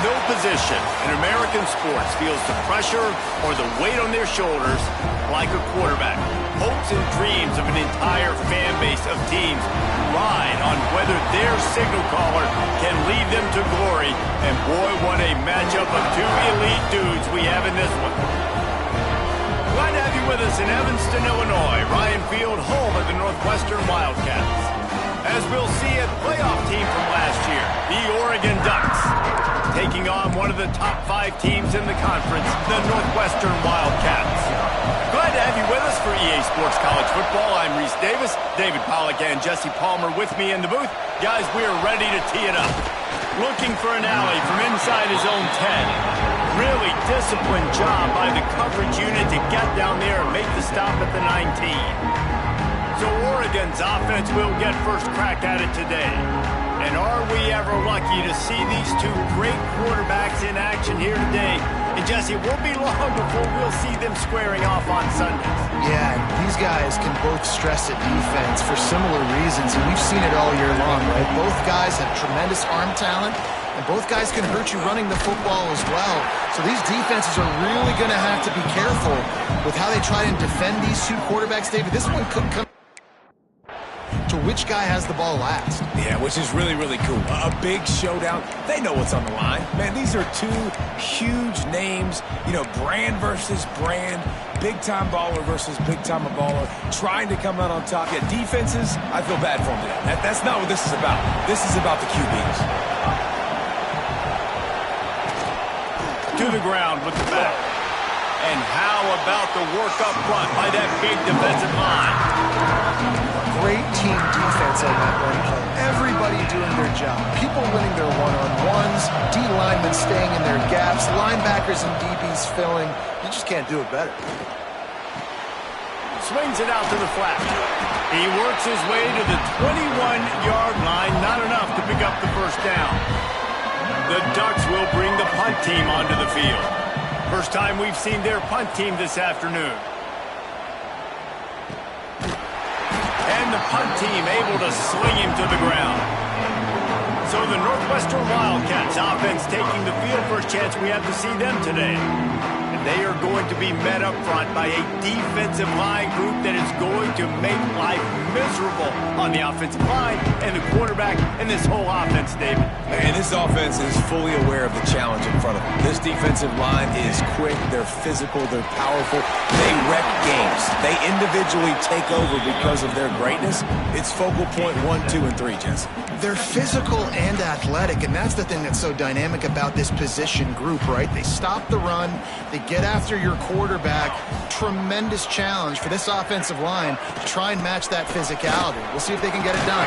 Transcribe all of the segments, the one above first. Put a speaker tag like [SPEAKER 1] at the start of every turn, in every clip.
[SPEAKER 1] No position in American sports feels the pressure or the weight on their shoulders like a quarterback. Hopes and dreams of an entire fan base of teams ride on whether their signal caller can lead them to glory. And boy, what a matchup of two elite dudes we have in this one. Glad to have you with us in Evanston, Illinois. Ryan Field, home of the Northwestern Wildcats. As we'll see, a playoff team from last year, the Oregon Ducks, taking on one of the top 5 teams in the conference, the Northwestern Wildcats. Glad to have you with us for EA Sports College Football. I'm Reese Davis, David Pollack, and Jesse Palmer with me in the booth. Guys, we are ready to tee it up. Looking for an alley from inside his own 10. Really disciplined job by the coverage unit to get down there and make the stop at the 19. So Oregon's offense will get first crack at it today. And are we ever lucky to see these two great quarterbacks in action here today? And Jesse, it won't be long before we'll see them squaring off on Sundays.
[SPEAKER 2] Yeah, these guys can both stress a defense for similar reasons, and we've seen it all year long, right? Both guys have tremendous arm talent, and both guys can hurt you running the football as well. So these defenses are really going to have to be careful with how they try and defend these two quarterbacks, David. This one could come to which guy has the ball last.
[SPEAKER 3] Yeah, which is really, really cool. A big showdown. They know what's on the line. Man, these are two huge names. You know, brand versus brand. Big-time baller versus big-time baller. Trying to come out on top. Yeah, defenses, I feel bad for them today. That's not what this is about. This is about the QBs.
[SPEAKER 1] To the ground with the back. And how about the work up front by that big defensive line?
[SPEAKER 2] Great team defense on that one play. Everybody doing their job. People winning their one-on-ones, D linemen staying in their gaps, linebackers and DBs filling. You just can't do it better.
[SPEAKER 1] Swings it out to the flat. He works his way to the 21-yard line. Not enough to pick up the first down. The Ducks will bring the punt team onto the field. First time we've seen their punt team this afternoon. And the punt team able to sling him to the ground. So the Northwestern Wildcats offense taking the field. First chance we have to see them today. And they are going to be met up front by a defensive line group that is going to make life miserable on the offensive line and the quarterback and this whole offense, David.
[SPEAKER 3] And this offense is fully aware of the challenge in front of them. This defensive line is quick, they're physical, they're powerful. They wreck games. They individually take over because of their greatness. It's focal point 1, 2, and 3, Jesse.
[SPEAKER 2] They're physical and athletic, and that's the thing that's so dynamic about this position group, right? They stop the run, they get after your quarterback. Tremendous challenge for this offensive line to try and match that physicality. We'll see if they can get it done.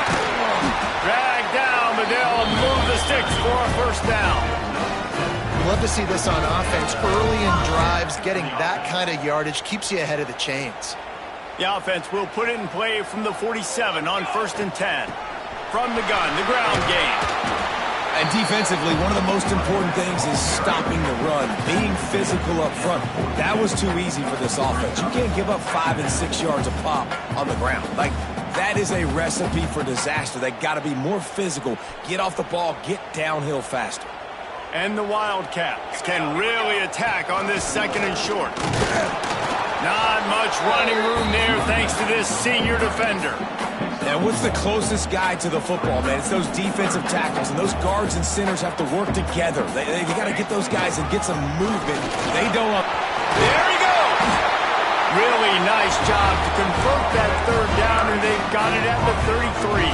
[SPEAKER 1] Drag down, but they'll move the sticks for a first down.
[SPEAKER 2] We love to see this on offense. Early in drives, getting that kind of yardage keeps you ahead of the chains.
[SPEAKER 1] The offense will put it in play from the 47 on 1st and 10. From the gun, the ground game.
[SPEAKER 3] And defensively, one of the most important things is stopping the run, being physical up front. That was too easy for this offense. You can't give up 5 and 6 yards a pop on the ground. Like, that is a recipe for disaster. They got to be more physical, get off the ball, get downhill faster.
[SPEAKER 1] And the Wildcats can really attack on this 2nd and short. Not much running room there thanks to this senior defender.
[SPEAKER 3] And what's the closest guy to the football, man? It's those defensive tackles, and those guards and centers have to work together. They got to get those guys and get some movement. They don't.
[SPEAKER 1] There he goes! Really nice job to convert that 3rd down, and they've got it at the 33.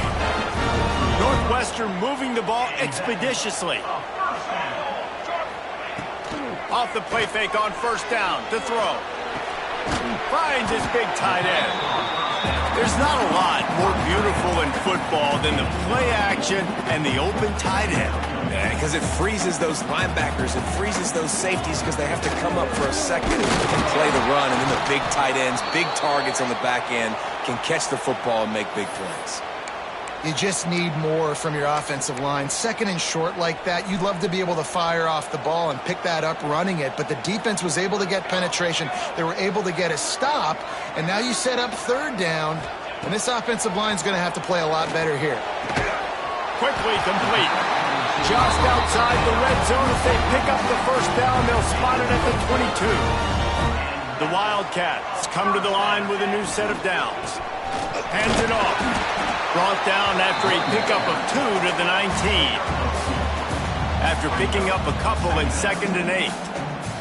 [SPEAKER 1] Northwestern moving the ball expeditiously. Off the play fake on 1st down to throw. Finds his big tight end. There's not a lot more beautiful in football than the play action and the open tight end.
[SPEAKER 3] Yeah, because it freezes those linebackers. It freezes those safeties because they have to come up for a second and play the run. And then the big tight ends, big targets on the back end can catch the football and make big plays.
[SPEAKER 2] You just need more from your offensive line. 2nd and short like that, you'd love to be able to fire off the ball and pick that up running it, but the defense was able to get penetration. They were able to get a stop, and now you set up 3rd down, and this offensive line is going to have to play a lot better here.
[SPEAKER 1] Quickly complete. just outside the red zone. If they pick up the first down, they'll spot it at the 22. The Wildcats come to the line with a new set of downs. Hands it off. Brought down after a pickup of 2 to the 19. After picking up a couple in 2nd and 8.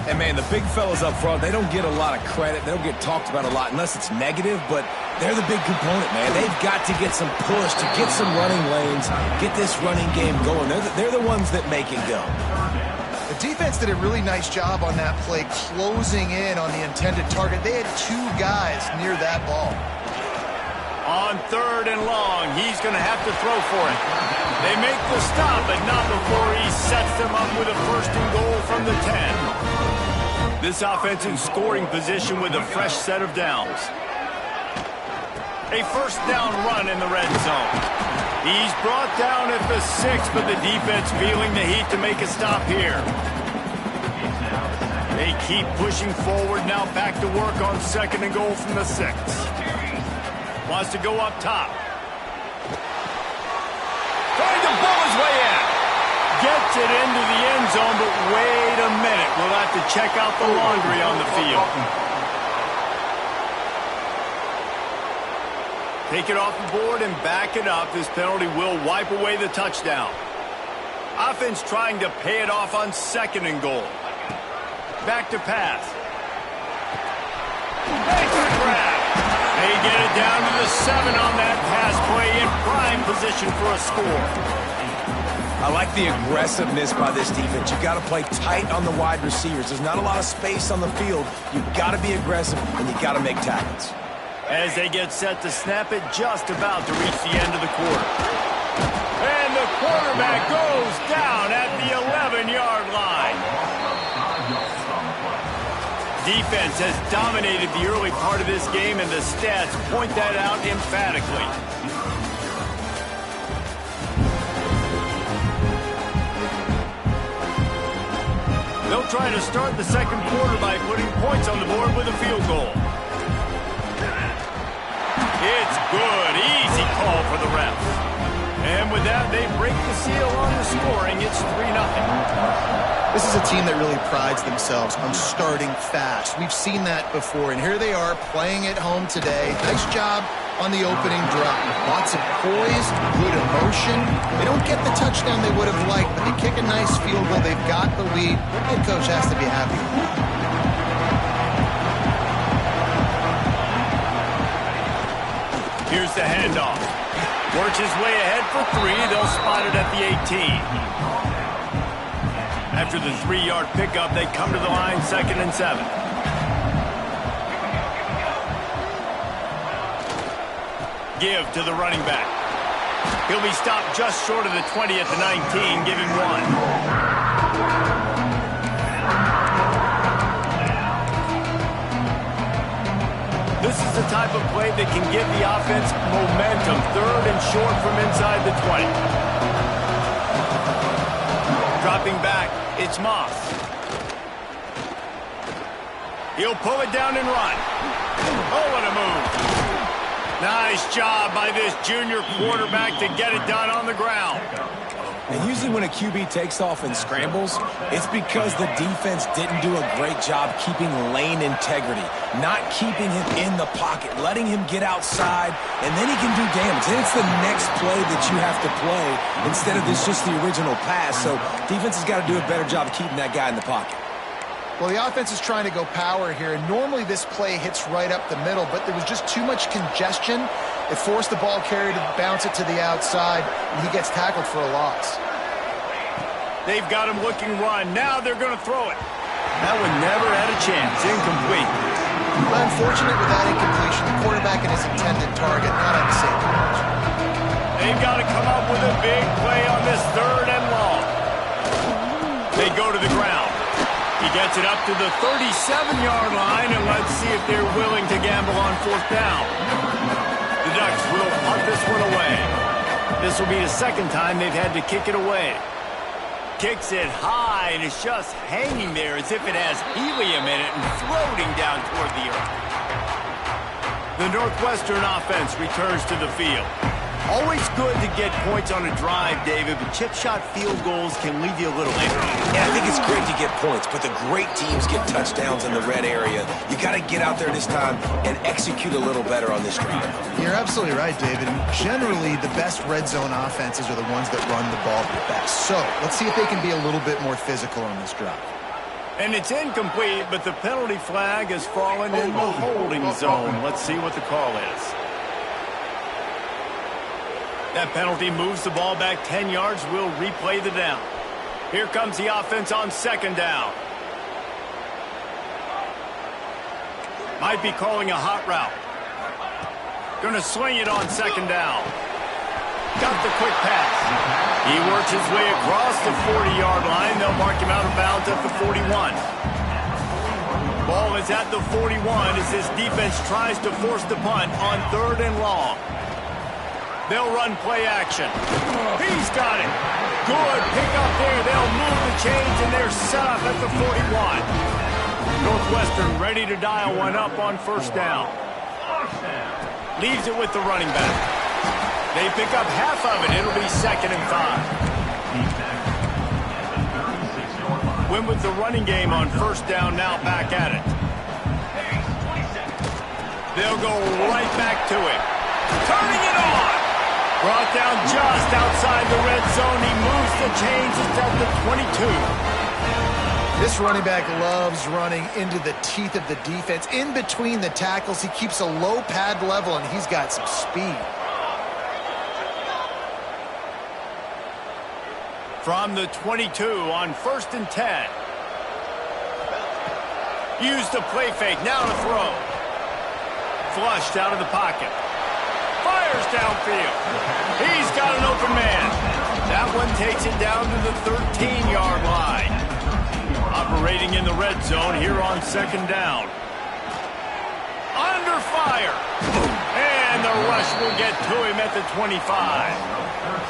[SPEAKER 3] And, man, the big fellas up front, they don't get a lot of credit. They don't get talked about a lot unless it's negative, but they're the big component, man. They've got to get some push, to get some running lanes, get this running game going. They're the ones that make it go.
[SPEAKER 2] The defense did a really nice job on that play, closing in on the intended target. They had 2 guys near that ball.
[SPEAKER 1] On 3rd and long, he's going to have to throw for it. They make the stop, but not before he sets them up with a 1st and goal from the 10. This offense in scoring position with a fresh set of downs. A 1st down run in the red zone. He's brought down at the 6, but the defense feeling the heat to make a stop here. They keep pushing forward, now back to work on 2nd and goal from the 6. Wants to go up top. Trying to pull his way in. Gets it into the end zone, but wait a minute. We'll have to check out the laundry on the field. Take it off the board and back it up. This penalty will wipe away the touchdown. Offense trying to pay it off on 2nd and goal. Back to pass. Makes the grab. They get it down to the 7 on that pass play, in prime position for a score.
[SPEAKER 3] I like the aggressiveness by this defense. You got to play tight on the wide receivers. There's not a lot of space on the field. You got to be aggressive, and you got to make tackles.
[SPEAKER 1] As they get set to snap it, just about to reach the end of the quarter. And the quarterback goes down at the 11-yard line. Defense has dominated the early part of this game, and the stats point that out emphatically. They'll try to start the 2nd quarter by putting points on the board with a field goal. It's good. Easy call for the refs. And with that, they break the seal on the scoring. It's 3-0.
[SPEAKER 2] This is a team that really prides themselves on starting fast. We've seen that before, and here they are playing at home today. Nice job on the opening drive. Lots of poise, good emotion. They don't get the touchdown they would have liked, but they kick a nice field goal. They've got the lead. Head coach has to be happy.
[SPEAKER 1] Here's the handoff. Works his way ahead for 3. They'll spot it at the 18. After the 3-yard pickup, they come to the line 2nd and 7. Give to the running back. He'll be stopped just short of the 20 at the 19. Give him 1. This is the type of play that can give the offense momentum. 3rd and short from inside the 20. Dropping back, it's Moss. He'll pull it down and run. Oh, what a move. Nice job by this junior quarterback to get it done on the ground.
[SPEAKER 3] And usually when a QB takes off and scrambles, it's because the defense didn't do a great job keeping lane integrity, not keeping him in the pocket, letting him get outside, and then he can do damage. Then it's the next play that you have to play instead of just the original pass. So defense has got to do a better job of keeping that guy in the pocket.
[SPEAKER 2] Well, the offense is trying to go power here, and normally this play hits right up the middle, but there was just too much congestion. It forced the ball carrier to bounce it to the outside, and he gets tackled for a loss.
[SPEAKER 1] They've got him looking run. Now they're going to throw it. That one never had a chance. Incomplete.
[SPEAKER 2] Unfortunate with that incompletion. The quarterback and his intended target not on the same page.
[SPEAKER 1] They've got to come up with a big play on this 3rd and long. They go to the ground. He gets it up to the 37-yard line, and let's see if they're willing to gamble on 4th down. The Ducks will punt this one away. This will be the 2nd time they've had to kick it away. Kicks it high, and it's just hanging there as if it has helium in it and floating down toward the earth. The Northwestern offense returns to the field. Always good to get points on a drive, David, but chip shot field goals can leave you a little angry.
[SPEAKER 3] Yeah, I think it's great to get points, but the great teams get touchdowns in the red area. You got to get out there this time and execute a little better on this drive.
[SPEAKER 2] You're absolutely right, David. Generally, the best red zone offenses are the ones that run the ball the best. So let's see if they can be a little bit more physical on this drive.
[SPEAKER 1] And it's incomplete, but the penalty flag has fallen in the holding zone. Let's see what the call is. That penalty moves the ball back 10 yards. We'll replay the down. Here comes the offense on second down. Might be calling a hot route. Gonna swing it on second down. Got the quick pass. He works his way across the 40-yard line. They'll mark him out of bounds at the 41. Ball is at the 41 as this defense tries to force the punt on 3rd and long. They'll run play action. He's got it. Good pick up there. They'll move the chains, and they're set up at the 41. Northwestern ready to dial one up on first down. Leaves it with the running back. They pick up half of it. It'll be 2nd and 5. Win with the running game on first down, now back at it. They'll go right back to it. Turning it on. Brought down just outside the red zone. He moves the chains. It's at the 22.
[SPEAKER 2] This running back loves running into the teeth of the defense. In between the tackles, he keeps a low pad level, and he's got some speed.
[SPEAKER 1] From the 22 on 1st and 10. Use the play fake. Now to throw. Flushed out of the pocket. Fires downfield. He's got an open man. That one takes it down to the 13-yard line. Operating in the red zone here on second down. Under fire. And the rush will get to him at the 25.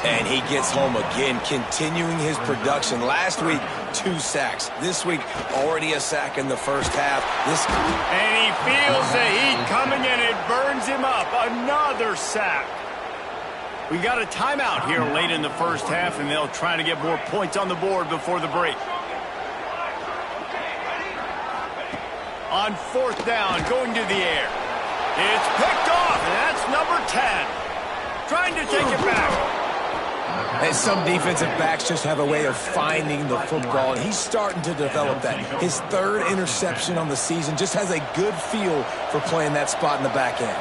[SPEAKER 3] And he gets home again, continuing his production. Last week, 2 sacks. This week, already a sack in the first half.
[SPEAKER 1] And he feels the heat coming in. It burns him up. Another sack. We got a timeout here late in the first half, and they'll try to get more points on the board before the break. On 4th down, going to the air. It's picked off, and that's number 10. Trying to take it back.
[SPEAKER 3] And some defensive backs just have a way of finding the football, and he's starting to develop that. His 3rd interception on the season, just has a good feel for playing that spot in the back end.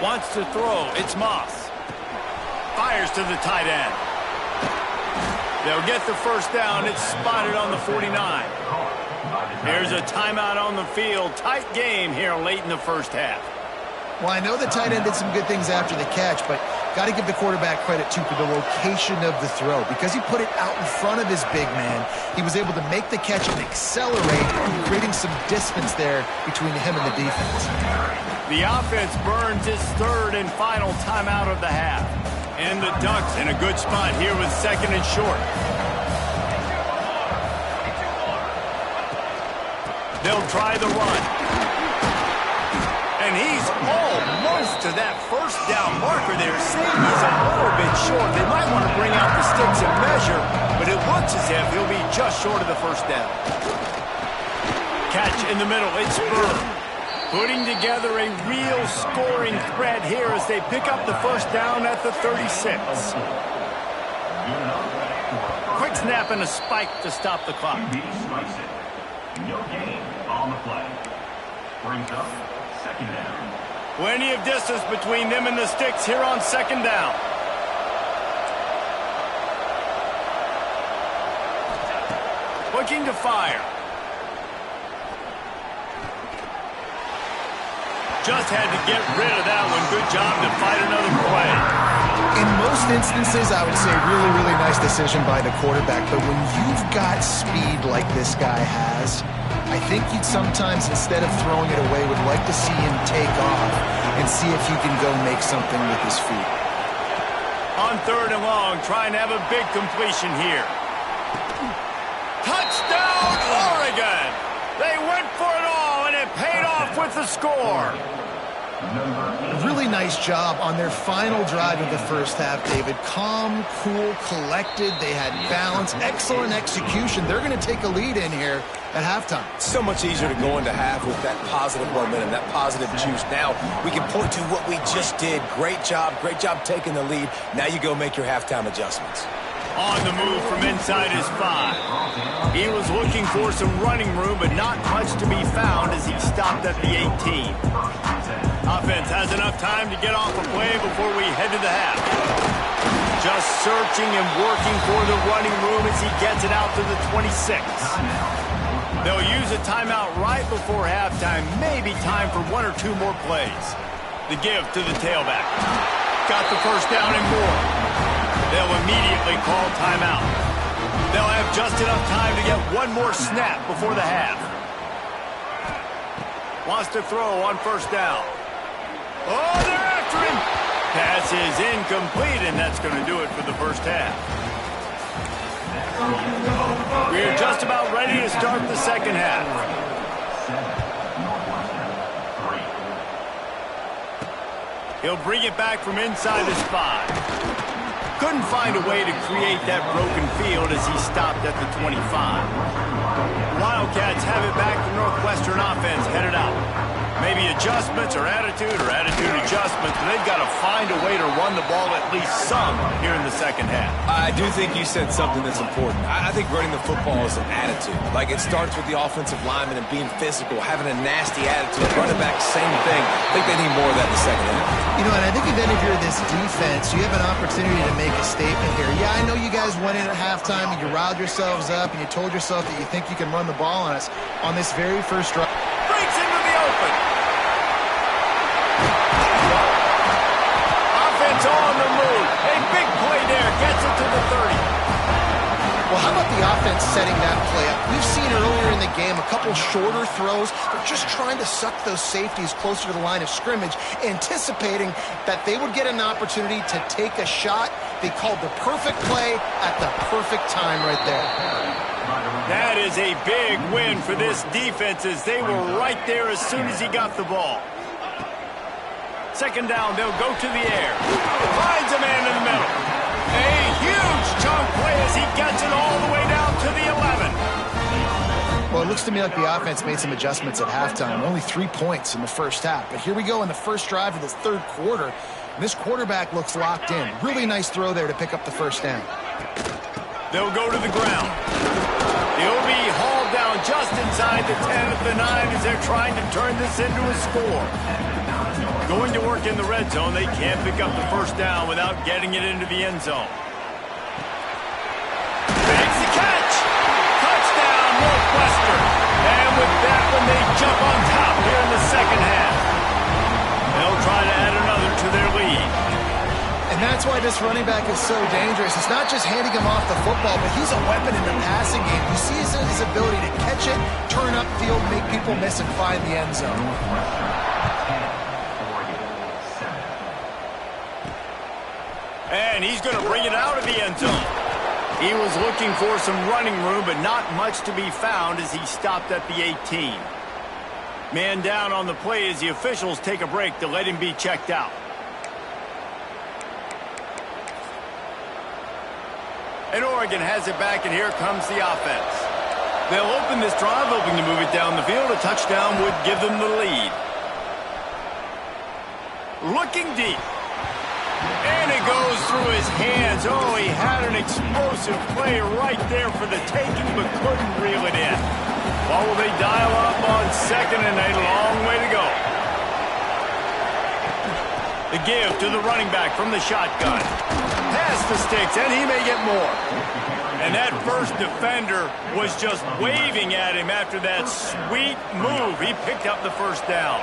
[SPEAKER 1] Wants to throw. It's Moss. Fires to the tight end. They'll get the first down. It's spotted on the 49. There's a timeout on the field. Tight game here late in the first half.
[SPEAKER 2] Well, I know the tight end did some good things after the catch, but got to give the quarterback credit, too, for the location of the throw. Because he put it out in front of his big man, he was able to make the catch and accelerate, creating some distance there between him and the defense.
[SPEAKER 1] The offense burns its 3rd and final timeout of the half. And the Ducks in a good spot here with 2nd and short. They'll try the run. And he's almost to that first down marker there. Saying he's a little bit short. They might want to bring out the sticks and measure, but it looks as if he'll be just short of the first down. Catch in the middle. It's Burr. Putting together a real scoring threat here as they pick up the first down at the 36. Quick snap and a spike to stop the clock.
[SPEAKER 4] No gain on the play. Brings up 2nd down.
[SPEAKER 1] Plenty of distance between them and the sticks here on 2nd down. Looking to fire. Just had to get rid of that one. Good job to fight another play.
[SPEAKER 2] In most instances, I would say really, really nice decision by the quarterback. But when you've got speed like this guy has, I think you'd sometimes, instead of throwing it away, would like to see him take off and see if he can go make something with his feet.
[SPEAKER 1] On 3rd and long, trying to have a big completion here. Touchdown, Oregon! They went for it all, and it paid off with the score.
[SPEAKER 2] A really nice job on their final drive of the first half, David. Calm, cool, collected. They had balance, excellent execution. They're going to take a lead in here at halftime.
[SPEAKER 3] So much easier to go into half with that positive momentum, that positive juice. Now we can point to what we just did. Great job taking the lead. Now you go make your halftime adjustments.
[SPEAKER 1] On the move from inside his 5. He was looking for some running room, but not much to be found as he stopped at the 18. Offense has enough time to get off a play before we head to the half. Just searching and working for the running room as he gets it out to the 26. They'll use a timeout right before halftime. Maybe time for 1 or 2 more plays. The give to the tailback. Got the first down and more. They'll immediately call timeout. They'll have just enough time to get 1 more snap before the half. Wants to throw on first down. Oh, they're after him. Pass is incomplete, and that's going to do it for the first half. We're just about ready to start the second half. He'll bring it back from inside his 5. Couldn't find a way to create that broken field as he stopped at the 25. Wildcats have it back. The Northwestern offense headed out. Maybe adjustments or attitude adjustments, but they've got to find a way to run the ball at least some here in the second half.
[SPEAKER 3] I do think you said something that's important. I think running the football is an attitude. Like, it starts with the offensive lineman and being physical, having a nasty attitude. Running back, same thing. I think they need more of that in the second half.
[SPEAKER 2] You know, and I think even if you're this defense, you have an opportunity to make a statement here. Yeah, I know you guys went in at halftime and you riled yourselves up and you told yourself that you think you can run the ball on us on this very first drive.
[SPEAKER 1] Breaks into the open. Offense on the move. A big play there. Gets it to the 30.
[SPEAKER 2] Well, how about the offense setting that play up? We've seen earlier in the game a couple shorter throws. They're just trying to suck those safeties closer to the line of scrimmage, anticipating that they would get an opportunity to take a shot. They called the perfect play at the perfect time right there.
[SPEAKER 1] That is a big win for this defense as they were right there as soon as he got the ball. Second down, they'll go to the air. Finds a man in the middle. A huge chunk play as he gets it all the way down to the 11.
[SPEAKER 2] Well, it looks to me like the offense made some adjustments at halftime. Only 3 points in the first half. But here we go in the first drive of this third quarter. This quarterback looks locked in. Really nice throw there to pick up the first down.
[SPEAKER 1] They'll go to the ground. He'll be hauled down just inside the 10 at the 9 as they're trying to turn this into a score. Going to work in the red zone. They can't pick up the first down without getting it into the end zone. Makes the catch. Touchdown, Northwestern. And with that one, they jump on top here in the second half. They'll try to add another to their lead.
[SPEAKER 2] And that's why this running back is so dangerous. It's not just handing him off the football, but he's a weapon in the passing game. You see his ability to catch it, turn upfield, make people miss, and find the end zone.
[SPEAKER 1] And he's going to bring it out of the end zone. He was looking for some running room, but not much to be found as he stopped at the 18. Man down on the play as the officials take a break to let him be checked out. And Oregon has it back, and here comes the offense. They'll open this drive, hoping to move it down the field. A touchdown would give them the lead. Looking deep. And it goes through his hands. Oh, he had an explosive play right there for the taking, but couldn't reel it in. Well, will they dial up on second and a long way to go? The give to the running back from the shotgun. Pass the sticks, and he may get more. And that first defender was just waving at him after that sweet move. He picked up the first down.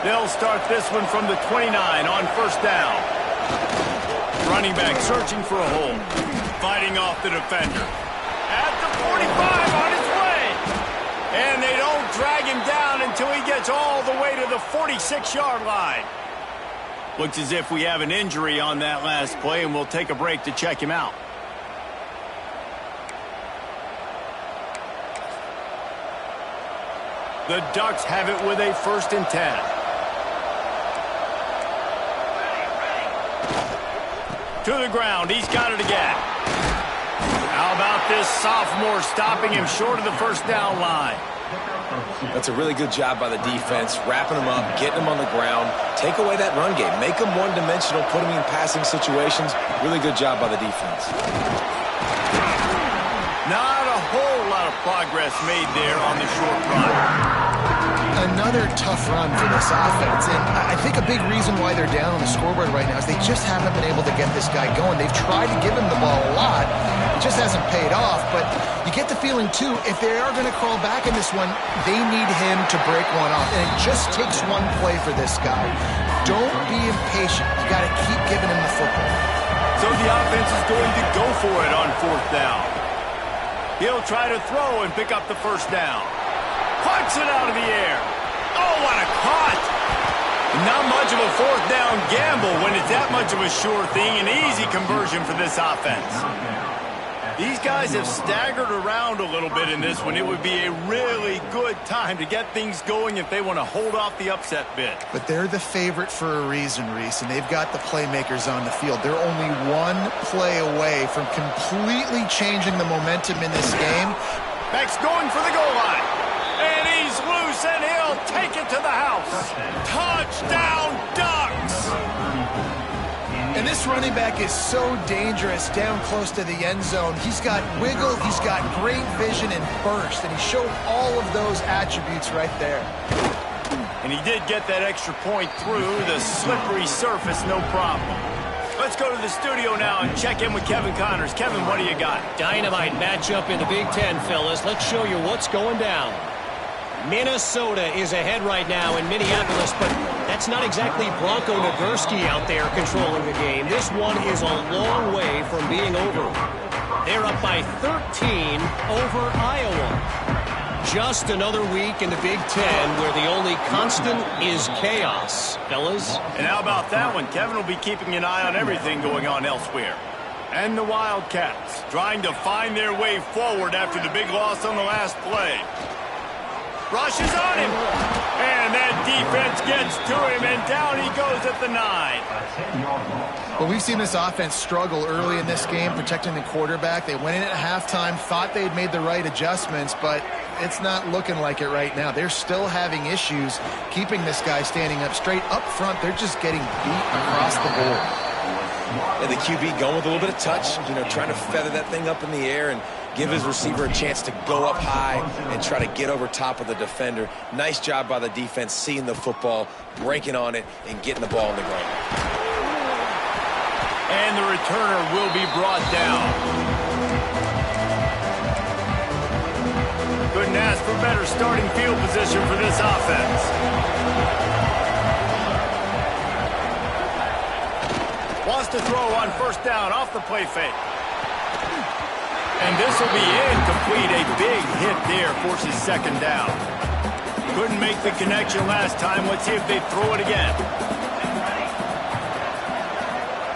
[SPEAKER 1] They'll start this one from the 29 on first down. Running back searching for a hole. Fighting off the defender. At the 45 on his way. And they don't drag him down until he gets all the way to the 46-yard line. Looks as if we have an injury on that last play, and we'll take a break to check him out. The Ducks have it with a 1st and 10. To the ground. He's got it again. How about this sophomore stopping him short of the first down line?
[SPEAKER 3] That's a really good job by the defense, wrapping them up, getting them on the ground. Take away that run game. Make them one-dimensional, put them in passing situations. Really good job by the defense.
[SPEAKER 1] Not a whole lot of progress made there on the short run.
[SPEAKER 2] Another tough run for this offense, and I think a big reason why they're down on the scoreboard right now is they just haven't been able to get this guy going. They've tried to give him the ball a lot. It just hasn't paid off, but you get the feeling, too, if they are going to crawl back in this one, they need him to break one off, and it just takes one play for this guy. Don't be impatient. You got to keep giving him the football.
[SPEAKER 1] So the offense is going to go for it on fourth down. He'll try to throw and pick up the first down. Punts it out of the air. Oh, what a caught. Not much of a fourth down gamble when it's that much of a sure thing. An easy conversion for this offense. These guys have staggered around a little bit in this one. It would be a really good time to get things going if they want to hold off the upset bid.
[SPEAKER 2] But they're the favorite for a reason, Reese, and they've got the playmakers on the field. They're only one play away from completely changing the momentum in this game.
[SPEAKER 1] Beck's going for the goal line. And he's loose, and he'll take it to the house. Touchdown, Ducks!
[SPEAKER 2] And this running back is so dangerous down close to the end zone. He's got wiggle, he's got great vision and burst, and he showed all of those attributes right there.
[SPEAKER 1] And he did get that extra point through the slippery surface, no problem. Let's go to the studio now and check in with Kevin Connors. Kevin, what do you got?
[SPEAKER 5] Dynamite matchup in the Big Ten, fellas. Let's show you what's going down. Minnesota is ahead right now in Minneapolis, but that's not exactly Bronco Nagurski out there controlling the game. This one is a long way from being over. They're up by 13 over Iowa. Just another week in the Big Ten where the only constant is chaos, fellas.
[SPEAKER 1] And how about that one? Kevin will be keeping an eye on everything going on elsewhere. And the Wildcats trying to find their way forward after the big loss on the last play. Rushes on him. And that defense gets to him, and down he goes at the 9.
[SPEAKER 2] Well, we've seen this offense struggle early in this game, protecting the quarterback. They went in at halftime, thought they'd made the right adjustments, but it's not looking like it right now. They're still having issues keeping this guy standing up straight. Up front, they're just getting beat across the board.
[SPEAKER 3] And the QB going with a little bit of touch, trying to feather that thing up in the air and give his receiver a chance to go up high and try to get over top of the defender. Nice job by the defense, seeing the football, breaking on it, and getting the ball on the ground.
[SPEAKER 1] And the returner will be brought down. Couldn't ask for better starting field position for this offense. Wants to throw on first down off the play fake. And this will be incomplete. A big hit there forces second down. Couldn't make the connection last time. Let's see if they throw it again.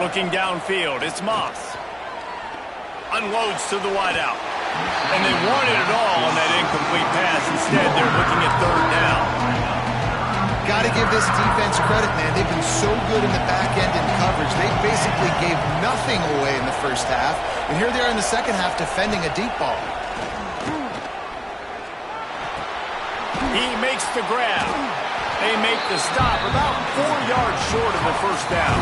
[SPEAKER 1] Looking downfield, it's Moss. Unloads to the wideout. And they wanted it all on that incomplete pass. Instead, they're looking at third down.
[SPEAKER 2] Got to give this defense credit, man. They've been so good in the back end in coverage. They basically gave nothing away in the first half. And here they are in the second half defending a deep ball.
[SPEAKER 1] He makes the grab. They make the stop about 4 yards short of the first down.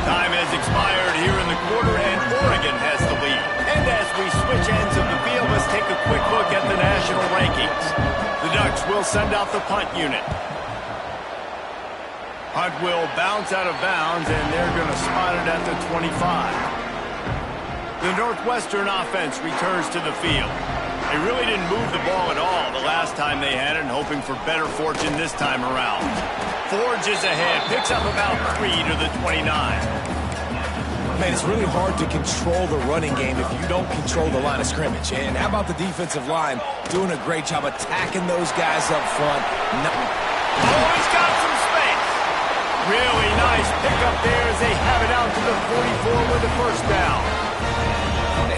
[SPEAKER 1] Time has expired here in the quarter, and Oregon has the lead. And as we switch ends of the field, let's take a quick look at the national rankings. The Ducks will send out the punt unit. Punt will bounce out of bounds, and they're going to spot it at the 25. The Northwestern offense returns to the field. They really didn't move the ball at all the last time they had it, and hoping for better fortune this time around. Forge is ahead, picks up about 3 to the 29.
[SPEAKER 3] Man, it's really hard to control the running game if you don't control the line of scrimmage. And how about the defensive line doing a great job attacking those guys up front?
[SPEAKER 1] Oh, he's got some space. Really nice pickup there as they have it out to the 44 with the first down.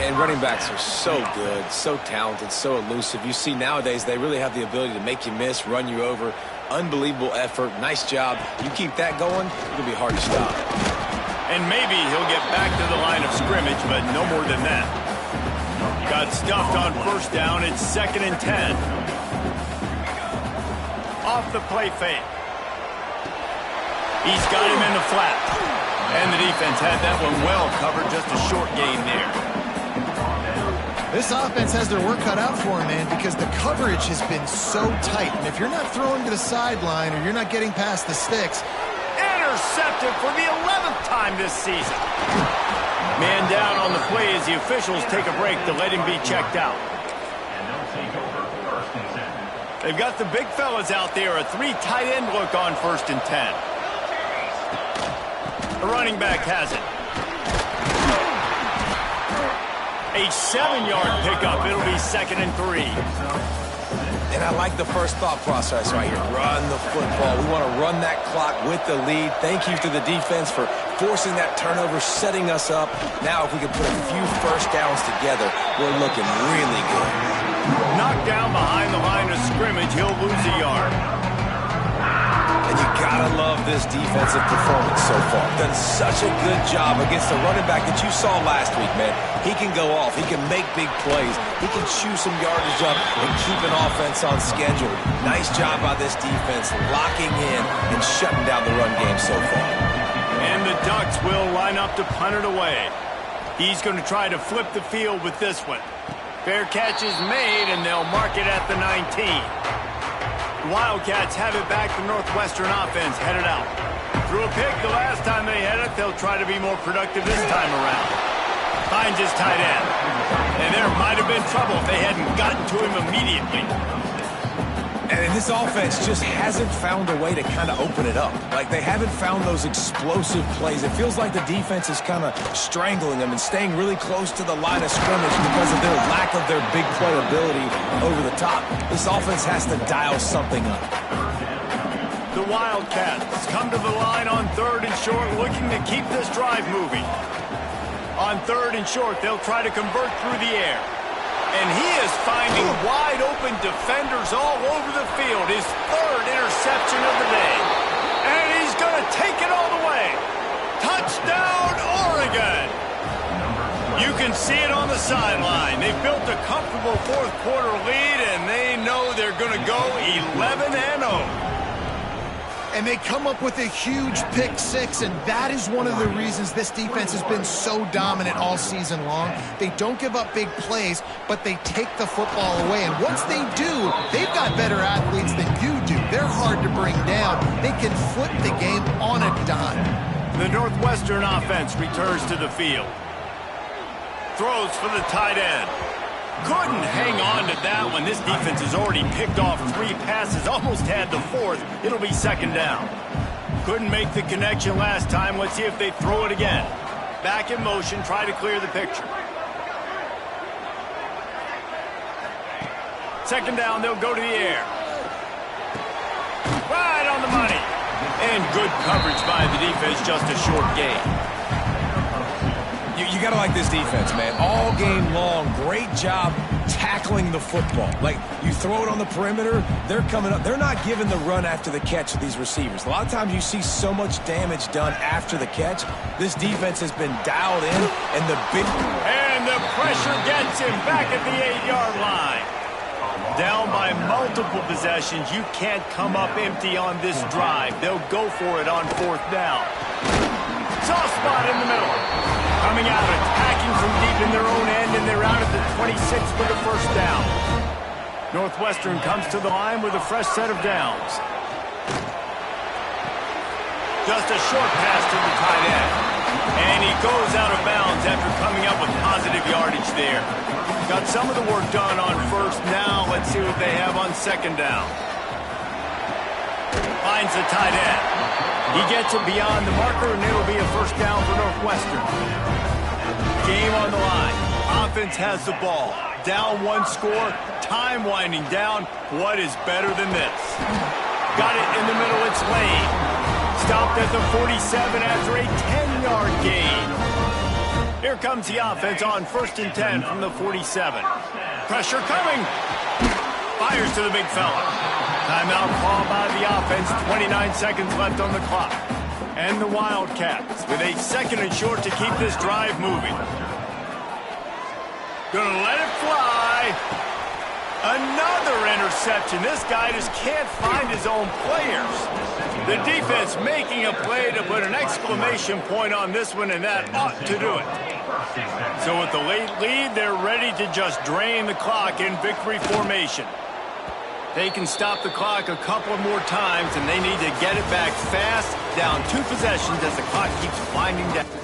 [SPEAKER 3] And running backs are so good, so talented, so elusive. You see nowadays they really have the ability to make you miss, run you over. Unbelievable effort. Nice job. You keep that going, it'll be hard to stop.
[SPEAKER 1] And And maybe he'll get back to the line of scrimmage, but no more than that. Got stuffed on first down. It's 2nd and 10. Off the play fake. He's got him in the flat. And the defense had that one well covered. Just a short gain there.
[SPEAKER 2] This offense has their work cut out for them, man, because the coverage has been so tight. And if you're not throwing to the sideline or you're not getting past the sticks.
[SPEAKER 1] Intercepted for the 11th time this season. Man down on the play as the officials take a break to let him be checked out.
[SPEAKER 4] And they'll take over 1st and 10.
[SPEAKER 1] They've got the big fellas out there. A 3 tight end look on 1st and 10. The running back has it. A 7-yard pickup. It'll be 2nd and 3.
[SPEAKER 3] And I like the first thought process right here. Run the football. We want to run that clock with the lead. Thank you to the defense for forcing that turnover, setting us up. Now if we can put a few first downs together, we're looking really good.
[SPEAKER 1] Knocked down behind the line of scrimmage. He'll lose a yard.
[SPEAKER 3] And you gotta love this defensive performance so far. Done such a good job against the running back that you saw last week, man. He can go off. He can make big plays. He can chew some yardage up and keep an offense on schedule. Nice job by this defense locking in and shutting down the run game so far.
[SPEAKER 1] And the Ducks will line up to punt it away. He's going to try to flip the field with this one. Fair catch is made, and they'll mark it at the 19. The Wildcats have it back. The Northwestern offense headed out. Threw a pick the last time they had it. They'll try to be more productive this time around. Finds his tight end. And there might have been trouble if they hadn't gotten to him immediately.
[SPEAKER 3] And this offense just hasn't found a way to kind of open it up. Like, they haven't found those explosive plays. It feels like the defense is kind of strangling them and staying really close to the line of scrimmage because of their lack of their big play ability over the top. This offense has to dial something up.
[SPEAKER 1] The Wildcats come to the line on 3rd and short, looking to keep this drive moving. On 3rd and short, they'll try to convert through the air. And he is finding wide-open defenders all over the field. His 3rd interception of the day. And he's going to take it all the way. Touchdown, Oregon! You can see it on the sideline. They've built a comfortable 4th quarter lead, and they know they're going to go 11-0.
[SPEAKER 2] And they come up with a huge pick six, and that is one of the reasons this defense has been so dominant all season long. They don't give up big plays, but they take the football away. And once they do, they've got better athletes than you do. They're hard to bring down. They can flip the game on a dime.
[SPEAKER 1] The Northwestern offense returns to the field. Throws for the tight end. Couldn't hang on to that one. This defense has already picked off 3 passes, almost had the 4th. It'll be 2nd down. Couldn't make the connection last time. Let's see if they throw it again. Back in motion, try to clear the picture. 2nd down, they'll go to the air. Right on the money. And good coverage by the defense, just a short gain.
[SPEAKER 3] You got to like this defense, man. All game long, great job tackling the football. Like, you throw it on the perimeter, they're coming up. They're not giving the run after the catch to these receivers. A lot of times you see so much damage done after the catch. This defense has been dialed in, and the big...
[SPEAKER 1] And the pressure gets him back at the 8-yard line. Down by multiple possessions. You can't come up empty on this drive. They'll go for it on 4th down. Soft spot in the middle. Coming out, attacking from deep in their own end, and they're out at the 26 for the 1st down. Northwestern comes to the line with a fresh set of downs. Just a short pass to the tight end. And he goes out of bounds after coming up with positive yardage there. Got some of the work done on 1st. Now let's see what they have on 2nd down. Finds the tight end. He gets it beyond the marker, and it'll be a 1st down for Northwestern. Game on the line. Offense has the ball. Down 1 score. Time winding down. What is better than this? Got it in the middle. It's Lane. Stopped at the 47 after a 10-yard gain. Here comes the offense on 1st and 10 from the 47. Pressure coming. Fires to the big fella. Timeout call by the offense. 29 seconds left on the clock. And the Wildcats with a 2nd and short to keep this drive moving. Gonna let it fly. Another interception. This guy just can't find his own players. The defense making a play to put an exclamation point on this one, and that ought to do it. So with the late lead, they're ready to just drain the clock in victory formation. They can stop the clock a couple more times, and they need to get it back fast, down 2 possessions as the clock keeps winding down.